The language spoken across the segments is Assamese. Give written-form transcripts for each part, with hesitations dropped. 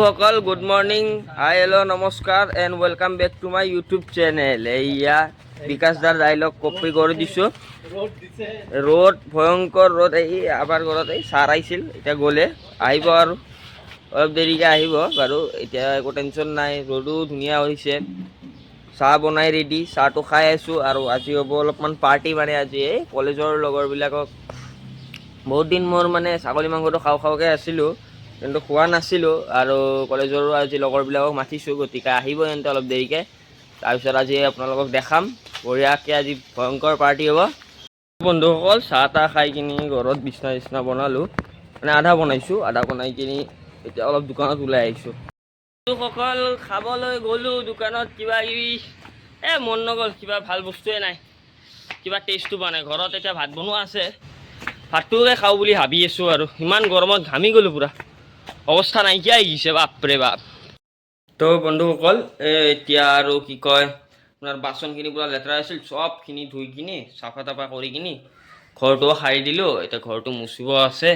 সকল গুড মৰ্নিং, হাই হেল্ল' নমস্কাৰ and welcome back to my YouTube channel. এয়া বিকাশ দাৰ ডাইলগ কপি কৰি দিছোঁ। ৰ'দ ভয়ংকৰ ৰ'দ, এই আমাৰ ঘৰত এই ছাৰ আহিছিল, এতিয়া গ'লে আহিব আৰু অলপ দেৰিকৈ আহিব বাৰু। এতিয়া একো টেনশ্যন নাই, ৰ'দো ধুনীয়া হৈছে। চাহ বনাই ৰেডি, চাহটো খাই আছোঁ। আৰু আজি হ'ব অলপমান পাৰ্টি, মানে আজি এই কলেজৰ লগৰবিলাকক বহুত দিন মোৰ মানে ছাগলী মাংসটো খাওঁকৈ আছিলোঁ, কিন্তু খোৱা নাছিলোঁ। আৰু কলেজৰো আজি লগৰবিলাকক মাতিছোঁ, গতিকে আহিব সিহঁতে অলপ দেৰিকৈ। তাৰপিছত আজি আপোনালোকক দেখাম বঢ়িয়াকৈ, আজি ভয়ংকৰ পাৰ্টি হ'ব। বন্ধুসকল, চাহ তাহ খাই কিনি ঘৰত বিচনা বনালোঁ, মানে আধা বনাইছোঁ, আধা বনাই কিনি এতিয়া অলপ দোকানত ওলাই আহিছোঁ। বন্ধুসকল, খাবলৈ গ'লোঁ দোকানত, কিবা কিবি মন নগ'ল, কিবা ভাল বস্তুৱে নাই, কিবা টেষ্টটো পোৱা নাই। ঘৰত এতিয়া ভাত বনোৱা আছে, ভাতটোকে খাওঁ বুলি ভাবি আছোঁ। আৰু ইমান গৰমত ঘামি গ'লোঁ, পূৰা অৱস্থা নাইকিয়া হৈ গৈছে, বাপৰে বাপ। তো বন্ধুসকল, এতিয়া আৰু কি কয়, আপোনাৰ বাচনখিনি পূৰা লেতেৰা আছিল, চবখিনি ধুই কিনি চাফা তাফা কৰি কিনি ঘৰটোও সাৰি দিলোঁ। এতিয়া ঘৰটো মুচিব আছে।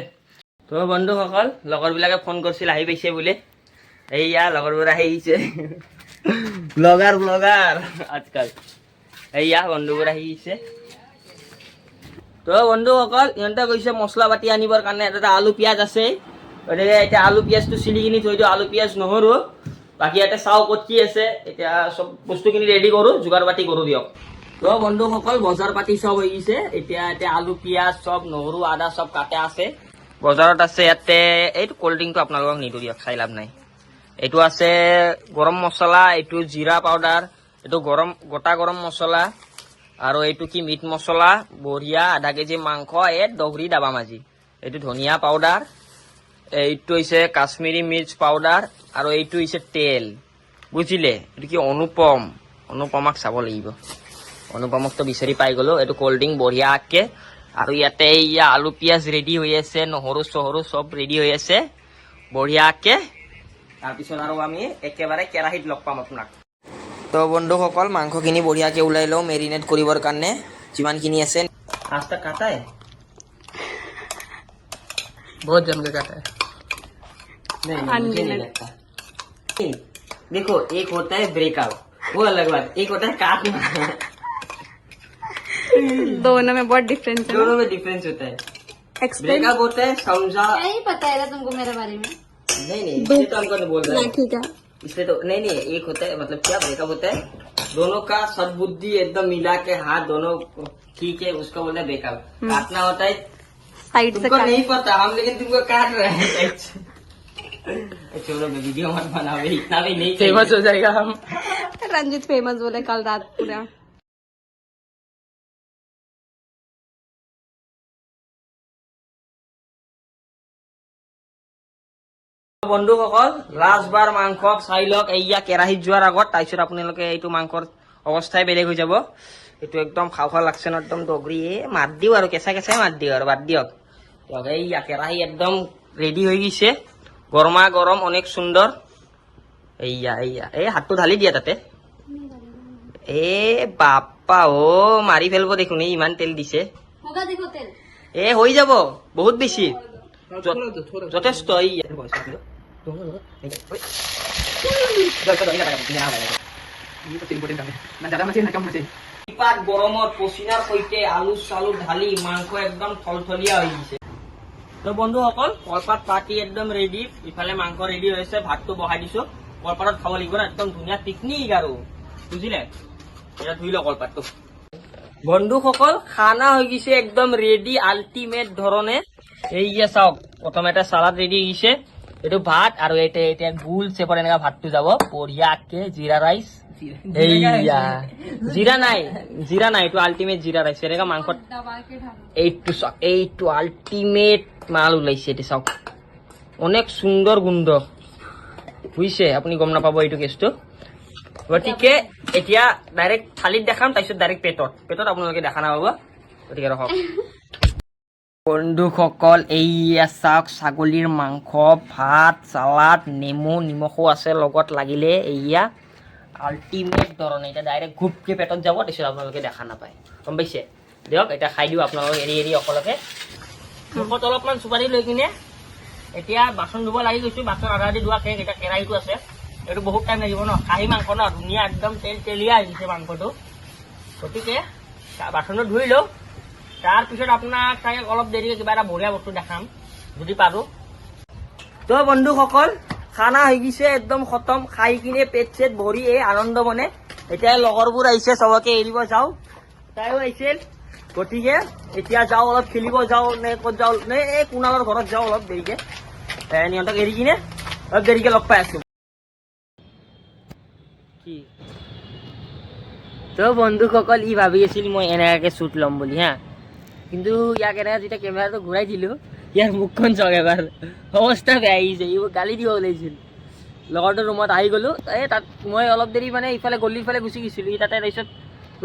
তো বন্ধুসকল, লগৰবিলাকে ফোন কৰিছিল, আহি পাইছে বোলে। এইয়া লগৰবোৰ আহি আহিছে, ব্লগাৰ আজকাল। এইয়া বন্ধুবোৰ আহি আহিছে। তো বন্ধুসকল, ইহঁতে কৈছে মছলা পাতি আনিবৰ কাৰণে, এটা আলু পিঁয়াজ আছে, গতিকে এতিয়া আলু পিঁয়াজটো চিলি কিনি থৈ দিওঁ, আলু পিঁয়াজ নহৰু। বাকী ইয়াতে চাওঁ ক'ত কি আছে, এতিয়া চব বস্তুখিনি ৰেডি কৰোঁ, যোগাৰ পাতি কৰোঁ দিয়ক। তো বন্ধুসকল, বজাৰ পাতি চব হৈ গৈছে। এতিয়া আলু পিঁয়াজ চব, নহৰু আদা চব কাটা আছে, বজাৰত আছে। ইয়াতে এইটো ক'ল্ড ড্ৰিংকটো আপোনালোকক নিদিওঁ দিয়ক, চাই লাভ নাই। এইটো আছে গৰম মছলা, এইটো জিৰা পাউডাৰ, এইটো গোটা গৰম মছলা, আৰু এইটো কি মিট মছলা, বঢ়িয়া আধা কেজি মাংস, দগৰি দাবা মাজি, এইটো ধনিয়া পাউডাৰ, এইটো হৈছে কাশ্মীৰী মিৰ্চ পাউডাৰ, আৰু এইটো হৈছে তেল, বুজিলে। এইটো কি অনুপমাক চাব লাগিব, অনুপমকতো বিচাৰি পাই গ'লোঁ। এইটো ক'ল্ড ড্ৰিংক বঢ়িয়াকৈ। আৰু ইয়াতে আলু পিঁয়াজ ৰেডি হৈ আছে, নহৰু চহৰু চব ৰেডি হৈ আছে বঢ়িয়াকৈ। তাৰপিছত আৰু আমি একেবাৰে কেৰাহীত লগ পাম আপোনাক। তো বন্ধুসকল, মাংসখিনি বঢ়িয়াকৈ ওলাই লওঁ মেৰিনেট কৰিবৰ কাৰণে, যিমানখিনি আছে। आज तक खाता है, बहुत जम के खाता है। नहीं मुझे नहीं लगता। देखो, एक होता है ब्रेकआउट, वो अलग बात, एक होता है काटना। दोनों में बहुत डिफरेंस है। दोनों में डिफरेंस होता है। ब्रेकअप होता है समझा, क्या ही पता है तुमको मेरे बारे में। नहीं इसलिए तो हमको नहीं बोल रहे हैं। ठीक है, इसलिए तो नहीं, एक होता है, मतलब क्या ब्रेकअप होता है, दोनों का सद्बुद्धि एकदम मिला के हाथ दोनों ठीक है, उसको बोलते हैं ब्रेकअप। काटना होता है साइड से तुमको नहीं पता, हम लेकिन तुमको काट रहे हैं। छोड़ो, वीडियो मत बनाओ, इतना भी नहीं फेमस हो जाएगा हम। रंजित फेमस बोले कल रात पूरा। বন্ধুসকল, লাষ্টবাৰ মাংস চাই লওক। এইয়া কেৰাহীত যোৱাৰ আগত, তাৰপিছত আপোনালোকে এইটো মাংসৰ অৱস্থাই বেলেগ হৈ যাব। এইটো একদম খাওঁ লাগছে ন, একদম দগৰি মাত দিওঁ আৰু কেঁচাই মাত দিওঁ আৰু বাদ দিয়ক। এইয়া কেৰাহী একদম ৰেডি হৈ গৈছে, গৰমা গৰম, অনেক সুন্দৰ। এইয়া এই হাতটো ঢালি দিয়া তাতে। বাপ্পা মাৰি ফেলব দেখোন, ইমান তেল দিছে। होगा देखो तेल। হৈ যাব, বহুত বেছি, যথেষ্ট। গৰমত পচিনাৰ সৈতে আলু চালু ঢালি মাংস একদম থলথলীয়া হৈ গৈছে। তো বন্ধুসকল, কলপাত পাতি একদম ৰেডি, ইফালে মাংস ৰেডি হৈছে, ভাতটো বহাই দিছো। কলপাতত খাব লাগিব না, একদম ধুনীয়া পিকনিক আৰু, বুজিলে। এতিয়া ধুই লওঁ কলপাতটো। বন্ধুসকল, খানা হৈ গৈছে একদম ৰেডি, আল্টিমেট ধৰণে। এইয়া চাওক, প্ৰথমে এটা চালাড ৰেডি হৈ গৈছে, এইটো ভাত, আৰু এতিয়া গোল চেপৰ এনেকা ভাতটো যাব বঢ়িয়াকে। জিৰা ৰাইচ, এইয়া জিৰা নাই, এইটো আল্টিমেট জিৰা ৰাইচ। এনেকা মাংসত এইটো আল্টিমেট মাল ওলাইছে, এইটো চাওক, অনেক সুন্দৰ গোন্ধ বুজিছে। আপুনি গম নাপাব এইটো কেছটো। গতিকে এতিয়া ডাইৰেক্ট থালিত দেখাম, তাৰপিছত ডাইৰেক্ট পেটত আপোনালোকে দেখা নাপাব, গতিকে ৰখক। বন্ধুসকল, এইয়া চাওক, ছাগলীৰ মাংস, ভাত, চালাড, নেমু নিমখো আছে লগত লাগিলে। এইয়া আল্টিমেট ধৰণে এতিয়া ডাইৰেক্ট ঘুপকে পেটত যাব, তাৰপিছত আপোনালোকে দেখা নাপায়, গম পাইছে। দিয়ক এতিয়া খাই দিওঁ আপোনালোকে এৰি অকলকে। মুখত অলপমান চুপাৰি লৈ কিনে এতিয়া বাচন ধুব লাগি গৈছোঁ, বাচন আধা আধি ধোৱা শেষ। এতিয়া কেৰাহীটো আছে, এইটো বহুত টাইম লাগিব ন, খাহী মাংস ন, ধুনীয়া একদম তেল তেলীয়া আহিছে মাংসটো। গতিকে বাচনটো ধুই লওঁ, তাৰপিছত আপোনাক চাগে অলপ দেৰিকৈ কিবা এটা বঢ়িয়া বস্তু দেখাম যদি পাৰোঁ। তো বন্ধুসকল খানা হৈ গৈছে একদম খতম, খাই কিনে পেট চেট ভৰি এই আনন্দ মনে। এতিয়া লগৰবোৰ আহিছে, চবকে এৰিব যাওঁ, তাইও আহিছিল। গতিকে এতিয়া যাওঁ, অলপ খেলিব যাওঁ নে ক'ত যাওঁ নে এই কুণালৰ ঘৰত যাওঁ অলপ দেৰিকে, সিহঁতক এৰি কিনে অলপ দেৰিকে লগ পাই আছোঁ। কি তো বন্ধুসকল ই ভাবি আছিল মই এনেকৈ শ্বুট ল'ম বুলি হা, কিন্তু ইয়াক এনেকৈ যেতিয়া কেমেৰাটো ঘূৰাই দিলোঁ, ইয়াৰ মুখখন চাওক এবাৰ, অৱস্থা বেয়া আহিছে, ই গালি দিব ওলাইছিল। লগৰটোৰ ৰুমত আহি গ'লোঁ, এই তাত মই অলপ দেৰি মানে ইফালে গলিৰ ফালে গুচি গৈছিলোঁ, ই তাতে তাৰপিছত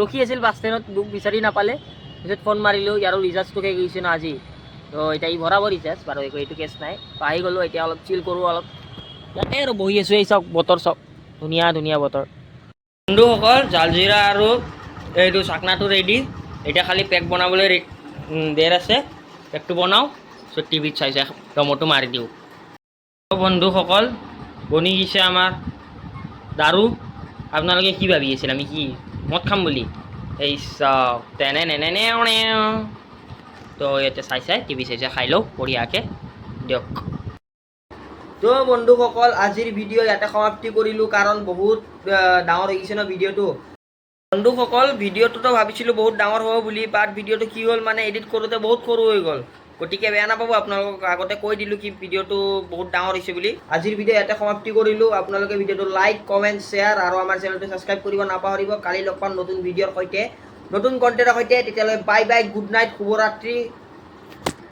ৰখি আছিল বাছ ষ্টেণ্ডত, মোক বিচাৰি নাপালে। তাৰপিছত ফোন মাৰিলোঁ, ইয়াৰো ৰিচাৰ্জটো শেষ গৈছে ন আজি, তো এতিয়া ই ভৰাব ৰিচাৰ্জ বাৰু, এইটো কেছ নাই। তো আহি গ'লোঁ, এতিয়া অলপ চিল কৰোঁ, অলপ ইয়াতে আৰু বহি আছোঁ। এই চাওক বতৰ চাওক, ধুনীয়া ধুনীয়া বতৰ। বন্ধুসকল জালজিৰা আৰু এইটো চাকনাটো ৰেডি, এতিয়া খালি পেক বনাবলৈ দেৰ আছে, পেকটো বনাওঁ, তাৰপিছত টিভিত চাই চাই দমটো মাৰি দিওঁ। বন্ধুসকল বনি গৈছে আমাৰ দাৰু। আপোনালোকে কি ভাবি আছিল আমি কি মদ খাম বুলি? এই চাওক তেনে নেনে তো ইয়াতে চাই চাই টিভি চাই চাই খাই লওঁ বঢ়িয়াকৈ, দিয়ক। তো বন্ধুসকল আজিৰ ভিডিঅ' ইয়াতে সমাপ্তি কৰিলোঁ, কাৰণ বহুত ডাঙৰ হৈ গৈছে ন ভিডিঅ'টো। বন্ধুসকল ভিডিঅ'টোতো ভাবিছিলোঁ বহুত ডাঙৰ হ'ব বুলি, বাট ভিডিঅ'টো কি হ'ল মানে এডিট কৰোঁতে বহুত সৰু হৈ গ'ল। গতিকে বেয়া নাপাব, আপোনালোকক আগতে কৈ দিলোঁ কি ভিডিঅ'টো বহুত ডাঙৰ হৈছে বুলি। আজিৰ ভিডিঅ' ইয়াতে সমাপ্তি কৰিলোঁ। আপোনালোকে ভিডিঅ'টো লাইক, কমেণ্ট, শ্বেয়াৰ আৰু আমাৰ চেনেলটো ছাবস্ক্ৰাইব কৰিব নাপাহৰিব। কালি লগ পাম নতুন ভিডিঅ'ৰ সৈতে, নতুন কণ্টেণ্টৰ সৈতে। তেতিয়ালৈ বাই বাই, গুড নাইট, শুভৰাত্ৰি।